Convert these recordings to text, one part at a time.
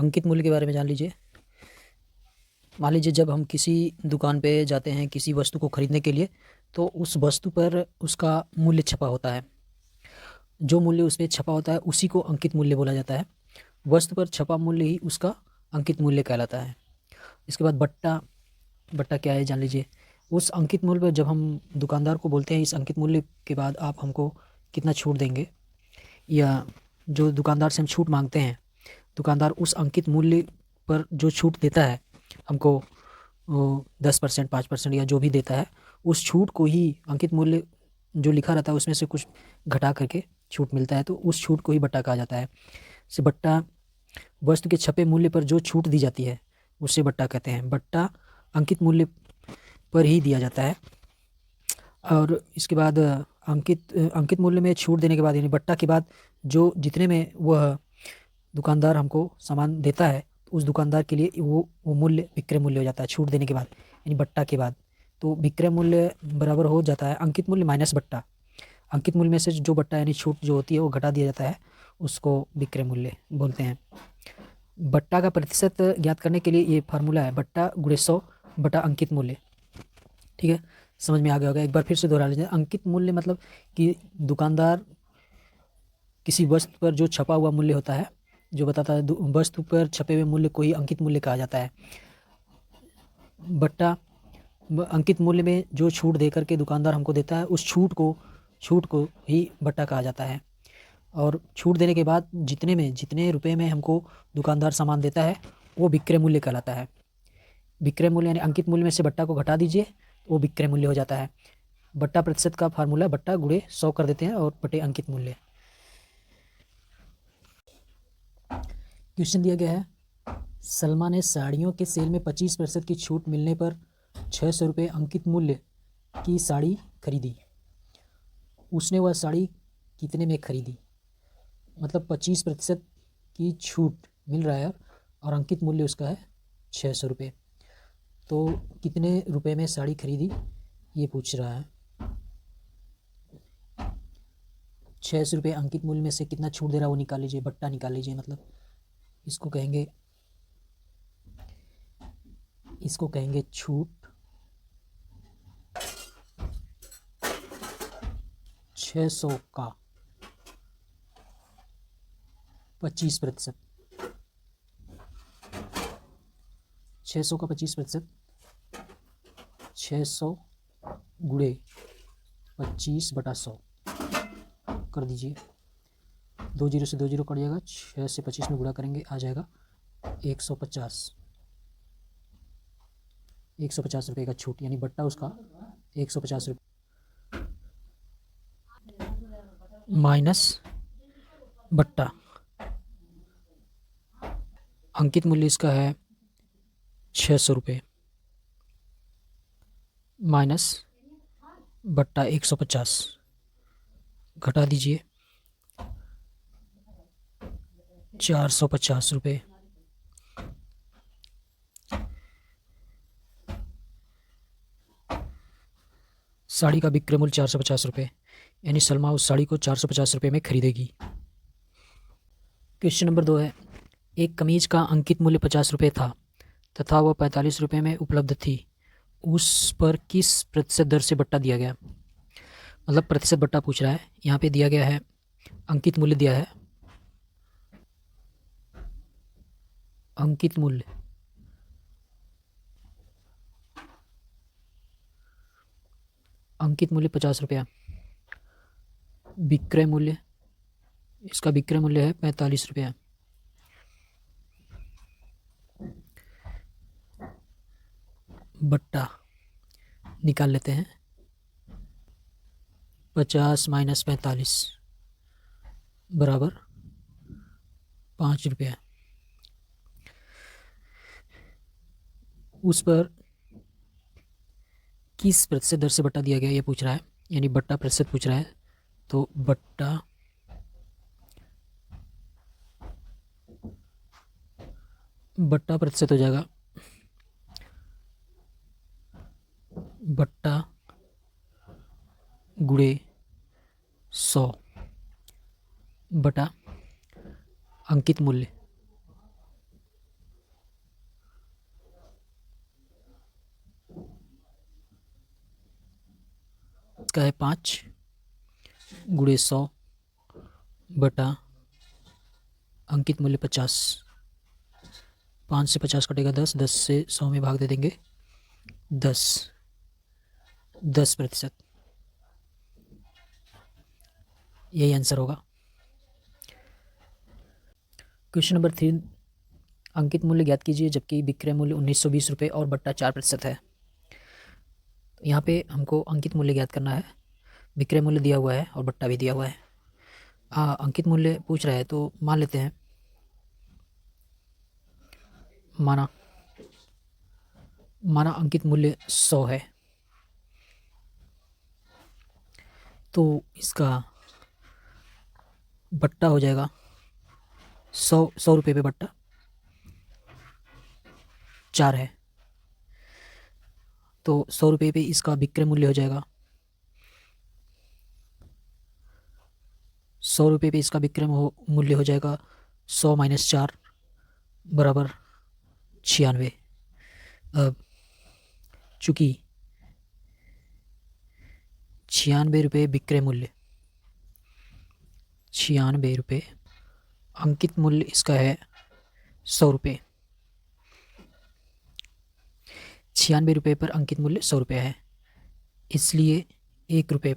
अंकित मूल्य के बारे में जान लीजिए। मान लीजिए जब हम किसी दुकान पे जाते हैं किसी वस्तु को खरीदने के लिए, तो उस वस्तु पर उसका मूल्य छपा होता है। जो मूल्य उस पे छपा होता है उसी को अंकित मूल्य बोला जाता है। वस्तु पर छपा मूल्य ही उसका अंकित मूल्य कहलाता है। इसके बाद बट्टा। बट्टा क्या है जान लीजिए। उस अंकित मूल्य पर जब हम दुकानदार को बोलते हैं इस अंकित मूल्य के बाद आप हमको कितना छूट देंगे, या जो दुकानदार से हम छूट मांगते हैं, दुकानदार उस अंकित मूल्य पर जो छूट देता है हमको, 10%, 5% या जो भी देता है, उस छूट को ही अंकित मूल्य जो लिखा रहता है उसमें से कुछ घटा करके छूट मिलता है, तो उस छूट को ही बट्टा कहा जाता है। से बट्टा वस्तु के छपे मूल्य पर जो छूट दी जाती है उसे बट्टा कहते हैं। बट्टा अंकित मूल्य पर ही दिया जाता है। और इसके बाद अंकित मूल्य में छूट देने के बाद यानी बट्टा के बाद जो जितने में वह दुकानदार हमको सामान देता है, तो उस दुकानदार के लिए वो मूल्य विक्रय मूल्य हो जाता है छूट देने के बाद, यानी बट्टा के बाद। तो विक्रय मूल्य बराबर हो जाता है अंकित मूल्य माइनस बट्टा। अंकित मूल्य में से जो बट्टा यानी छूट जो होती है वो घटा दिया जाता है, उसको विक्रय मूल्य बोलते हैं। बट्टा का प्रतिशत ज्ञात करने के लिए ये फार्मूला है, बट्टा गुणे 100 बटा अंकित मूल्य। ठीक है, समझ में आ गया होगा। एक बार फिर से दोहरा लीजिए। अंकित मूल्य मतलब कि दुकानदार किसी वस्तु पर जो छपा हुआ मूल्य होता है जो बताता है, वस्तु पर छपे हुए मूल्य को ही अंकित मूल्य कहा जाता है। बट्टा अंकित मूल्य में जो छूट दे करके दुकानदार हमको देता है उस छूट को ही बट्टा कहा जाता है। और छूट देने के बाद जितने रुपए में हमको दुकानदार सामान देता है वो विक्रय मूल्य कहलाता है। विक्रय मूल्य यानी अंकित मूल्य में से बट्टा को घटा दीजिए, वो विक्रय मूल्य हो जाता है। बट्टा प्रतिशत का फार्मूला बट्टा गुणे 100 कर देते हैं और बटे अंकित मूल्य। क्वेश्चन दिया गया है, सलमा ने साड़ियों के सेल में 25% की छूट मिलने पर 600 रुपये अंकित मूल्य की साड़ी खरीदी। उसने वह साड़ी कितने में खरीदी? मतलब 25% की छूट मिल रहा है और अंकित मूल्य उसका है 600 रुपये। तो कितने रुपए में साड़ी खरीदी ये पूछ रहा है। 600 रुपये अंकित मूल्य में से कितना छूट दे रहा है वो निकाल लीजिए, बट्टा निकाल लीजिए। मतलब इसको कहेंगे छूट। 600 का 25%, 600 का 25%, 600 गुणे 25 बटा 100 कर दीजिए। 2 जीरो से 2 जीरो कट जाएगा, 6 से 25 में गुणा करेंगे आ जाएगा 150 रुपये का छूट, यानी बट्टा उसका 150 रुपये माइनस बट्टा। अंकित मूल्य इसका है 600 रुपये माइनस बट्टा 150 घटा दीजिए 450 रुपये। साड़ी का विक्रय मूल्य 450 रुपये, यानी सलमा उस साड़ी को 450 रुपये में खरीदेगी। क्वेश्चन नंबर 2 है, एक कमीज का अंकित मूल्य 50 रुपये था तथा वह 45 रुपये में उपलब्ध थी। उस पर किस प्रतिशत दर से बट्टा दिया गया? मतलब प्रतिशत बट्टा पूछ रहा है। यहाँ पे दिया गया है अंकित मूल्य दिया है, अंकित मूल्य अंकित मूल्य 50 रुपया, विक्रय मूल्य इसका विक्रय मूल्य है 45 रुपया। बट्टा निकाल लेते हैं, 50 माइनस 45 बराबर 5 रुपया। उस पर किस प्रतिशत दर से बट्टा दिया गया ये पूछ रहा है, यानी बट्टा प्रतिशत पूछ रहा है। तो बट्टा प्रतिशत हो जाएगा बट्टा गुणे 100 बटा अंकित मूल्य। इसका है 5 गुणे 100 बटा अंकित मूल्य 50। 5 से 50 कटेगा 10, 10 से 100 में भाग दे देंगे 10%। यही आंसर होगा। क्वेश्चन नंबर 3, अंकित मूल्य ज्ञात कीजिए जबकि विक्रय मूल्य 1920 रुपये और बट्टा 4% है। तो यहाँ पे हमको अंकित मूल्य ज्ञात करना है, विक्रय मूल्य दिया हुआ है और बट्टा भी दिया हुआ है। अंकित मूल्य पूछ रहा है तो मान लेते हैं, माना अंकित मूल्य 100 है, तो इसका बट्टा हो जाएगा 100 रुपये पे बट्टा 4 है, तो 100 रुपये पे इसका विक्रय मूल्य हो जाएगा 100 रुपये पे इसका विक्रय मूल्य हो जाएगा 100 - 4 बराबर 96। अब चूँकि 96 रुपये विक्रय मूल्य, 96 रुपये, अंकित मूल्य इसका है 100 रुपये। 96 रुपये पर अंकित मूल्य 100 रुपये है, इसलिए 1 रुपये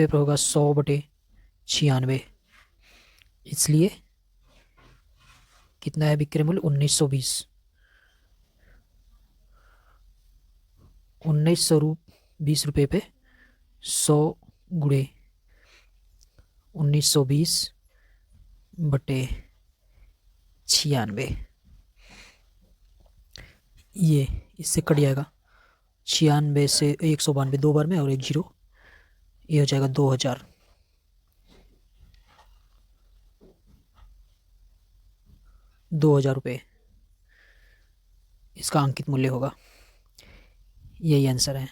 पर होगा 100/96, इसलिए कितना है विक्रय मूल्य 1920। 1920 रुपये पे 100 गुणे 1920/96, ये इससे कट जाएगा। 96 से 192 2 बार में और 1 0, ये हो जाएगा 2000। 2000 रुपये इसका अंकित मूल्य होगा। यही आंसर है।